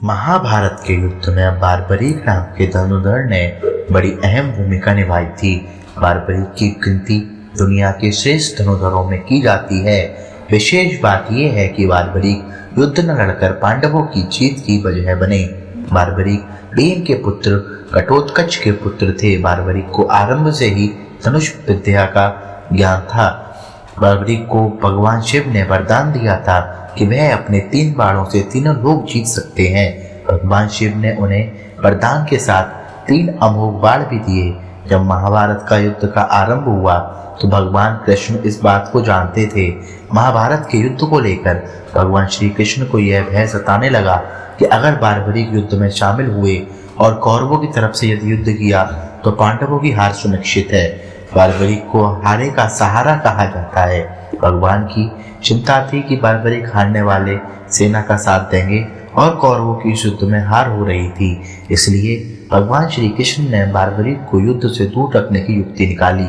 महाभारत के युद्ध में बारबरीक नाम के धनुर्धर ने बड़ी अहम भूमिका निभाई थी। बारबरीक की गिनती दुनिया के श्रेष्ठ धनुर्धरों में की जाती है। विशेष बात यह है कि बारबरीक युद्ध न लड़कर पांडवों की जीत की वजह बने। बारबरीक भीम के पुत्र घटोत्कच के पुत्र थे। बारबरीक को आरंभ से ही धनुष विद्या का ज्ञान था। बारबरीक को भगवान शिव ने वरदान दिया था कि वह अपने 3 बाणों से तीनों लोक जीत सकते हैं। भगवान शिव ने उन्हें वरदान के साथ 3 अमोघ बाण भी दिए। जब महाभारत का युद्ध का आरंभ हुआ तो भगवान कृष्ण इस बात को जानते थे। महाभारत के युद्ध को लेकर भगवान श्री कृष्ण को यह भय सताने लगा कि अगर बारबरीक युद्ध में शामिल हुए और कौरवों की तरफ से यदि युद्ध किया तो पांडवों की हार सुनिश्चित है। बारबरीक को हारे का सहारा कहा जाता है। भगवान की चिंता थी कि बारबरीक हारने वाले सेना का साथ देंगे और कौरवों की युद्ध में हार हो रही थी। इसलिए भगवान श्री कृष्ण ने बारबरीक को युद्ध से दूर रखने की युक्ति निकाली।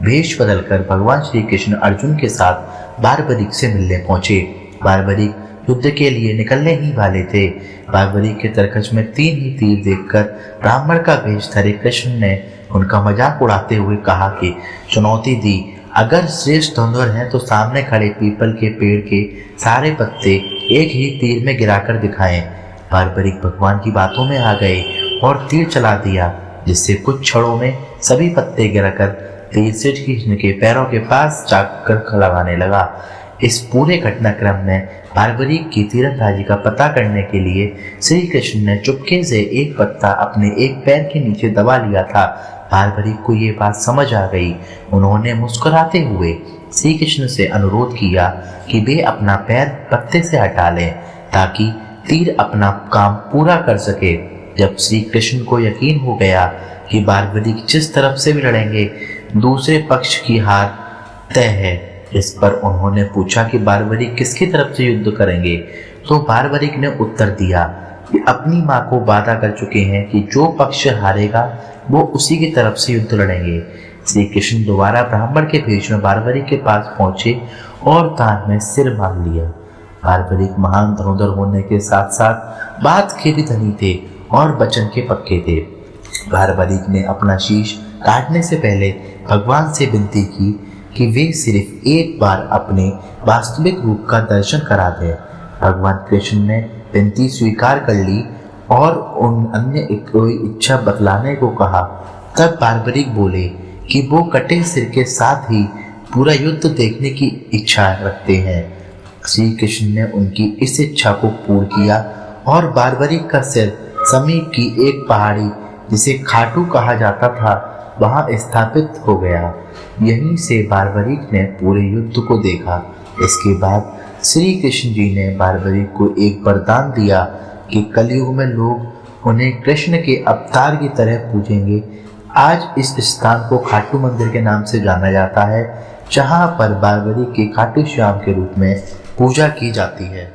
भेष बदलकर भगवान श्री कृष्ण अर्जुन के साथ बारबरीक से मिलने पहुंचे। बारबरीक युद्ध के लिए निकलने ही वाले थे। बारबरीक के तरकश में 3 ही तीर देखकर ब्राह्मण का भेष धरे कृष्ण ने उनका मजाक उड़ाते हुए कहा कि चुनौती दी, अगर श्रेष्ठ धनुर्धर हैं तो सामने खड़े पीपल के पेड़ के सारे पत्ते एक ही तीर में गिराकर दिखाएं। बारबरीक भगवान की बातों में आ गए और तीर चला दिया, जिससे कुछ क्षणों में सभी पत्ते गिराकर तीर से कृष्ण के पैरों के पास जाकर लगाने लगा। इस पूरे घटनाक्रम में बारबरीक की तीरंदाजी का पता करने के लिए श्री कृष्ण ने चुपके से एक पत्ता अपने एक पैर के नीचे दबा लिया था। बारबरीक को ये बात समझ आ गई। उन्होंने मुस्कुराते हुए श्री कृष्ण से अनुरोध किया कि वे अपना पैर पत्ते से हटा लें ताकि तीर अपना काम पूरा कर सके। जब श्री कृष्ण को यकीन हो गया कि बारबरीक जिस तरफ से भी लड़ेंगे दूसरे पक्ष की हार तय है, इस पर उन्होंने पूछा कि बारबरीक किसकी तरफ से युद्ध करेंगे। तो बारबरीक ने उत्तर दिया कि अपनी मां को वादा कर चुके हैं कि जो पक्ष हारेगा वो उसी की तरफ से युद्ध लड़ेंगे। श्री कृष्ण दोबारा ब्राह्मण के भेष में बारबरीक के पास पहुंचे और कान में सिर मांग लिया। बारबरीक महान धनुर्धर होने के साथ साथ बात के भी धनी थे और वचन के पक्के थे। बारबरीक ने अपना शीश काटने से पहले भगवान से विनती की कि वे सिर्फ एक बार अपने वास्तविक रूप का दर्शन करा दें। भगवान कृष्ण ने विनती स्वीकार कर ली और उन अन्य कोई इच्छा बतलाने को कहा। तब बारबरीक बोले कि वो कटे सिर के साथ ही पूरा युद्ध देखने की इच्छा रखते हैं। श्री कृष्ण ने उनकी इस इच्छा को पूर्ण किया और बारबरीक का सिर समीप की एक पहाड़ी जिसे खाटू कहा जाता था वहां स्थापित हो गया। यहीं से बारबरीक ने पूरे युद्ध को देखा। इसके बाद श्री कृष्ण जी ने बारबरीक को एक वरदान दिया कि कलयुग में लोग उन्हें कृष्ण के अवतार की तरह पूजेंगे। आज इस स्थान को खाटू मंदिर के नाम से जाना जाता है, जहां पर बारबरीक के खाटू श्याम के रूप में पूजा की जाती है।